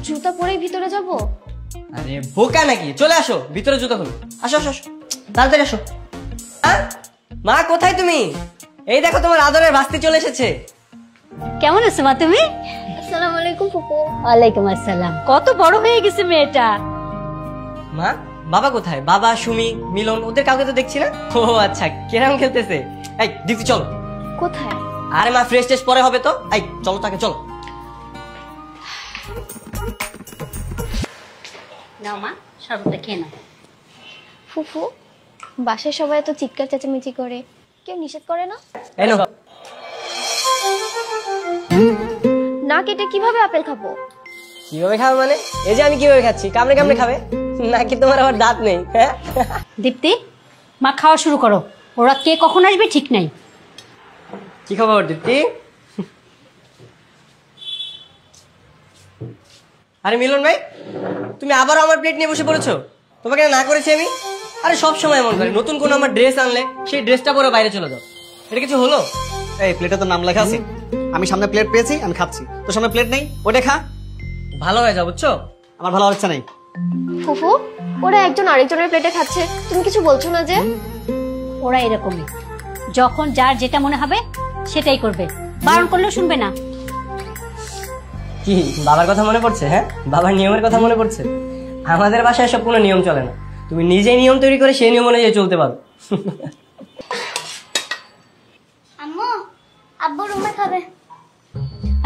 জুতা পরেই ভিতরে যাব? আরে বোকা নাকি, চলে আসো ভিতরে জুতো খুলো। আসো আসো আসো, তাড়াতাড়ি আসো। মা কোথায় তুমি? এই দেখো তোমার আদরের ভাস্তি চলে এসেছে। কেমন আছো মা তুমি? আসসালামু আলাইকুম ফুপু। ওয়ালাইকুম আসসালাম। কত বড় হয়ে গেছে মেয়েটা। মা বাবা কোথায়? বাবা, সুমি, মিলন, ওদের কাউকে তো দেখছি না। ও আচ্ছা, কেরাম খেলতেছে। এই দীপ্তি চলো। কোথায়? আরে মা ফ্রেশ টেস্ট পরে হবে তো। এই চলো তাকে, চলো। নাও মা, শরবতটা খেয়ে নাও। ফুফু, বাসায় সবাই এত চিৎকার চেঁচামেচি করে, কেউ নিষেধ করে না? এই নাও। না কেটে কিভাবে আপেল খাবো? কিভাবে খাবে মানে? এই যে আমি কিভাবে খাচ্ছি, কামড়ে কামড়ে খাবে নাকি? তোমার আবার দাঁত নেই? হ্যাঁ দীপ্তি, মা খাওয়া শুরু করো। ওরা কে কখন আসবে ঠিক নাই। কি খবর দীপ্তি? আরে মিলন ভাই, তুমি আবারও আমার প্লেট নিয়ে বসে পড়েছো। তোমাকে না করেছি আমি? আরে সব সময় এমন করে, নতুন কোনো আমার ড্রেস আনলে সেই ড্রেসটা পরে বাইরে চলে যাও। এটা কিছু হলো? এই প্লেটে তো নাম লেখা আছে। আমি সামনে প্লেট পেয়েছি, আমি খাচ্ছি। তোর সামনে প্লেট নেই, ওটা খা। ভালো হয়ে যাও, বুঝছো? আমার ভালো হচ্ছে নাই। ফুফু, ওরা একজন আরেকজনের প্লেটে খাচ্ছে, তুমি কিছু বলছো না যে? ওরা এরকমই, যখন যার যেটা মনে হবে সেটাই করবে, বারণ করলেও শুনবে না। কি বাবার কথা মনে পড়ছে? হ্যাঁ, বাবার নিয়মের কথা মনে পড়ছে? আমাদের বাসায় সব কোনো নিয়ম চলে না। তুমি নিজেই নিয়ম তৈরি করে সেই নিয়ম অনুযায়ী চলতে পারো। আম্মু, আব্বু রুমে খাবে।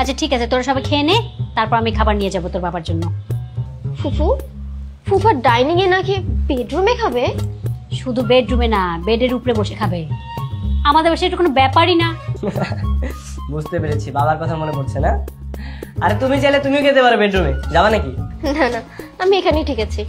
আচ্ছা ঠিক আছে, তোরা সবাই খেয়ে নে, তারপর আমি খাবার নিয়ে যাবো তোর বাবার জন্য। ফুফু, ফুফা ডাইনিং এ নাকি বেডরুমে খাবে? শুধু বেডরুমে না, বেডের উপরে বসে খাবে। আমাদের বাসায় এটা কোনো ব্যাপারই না। বুঝতে পেরেছি, বাবার কথা মনে পড়ছে না? আরে তুমি চাইলে তুমিও খেতে পারো বেডরুমে, যাবা নাকি? না না, আমি এখানেই ঠিক আছি।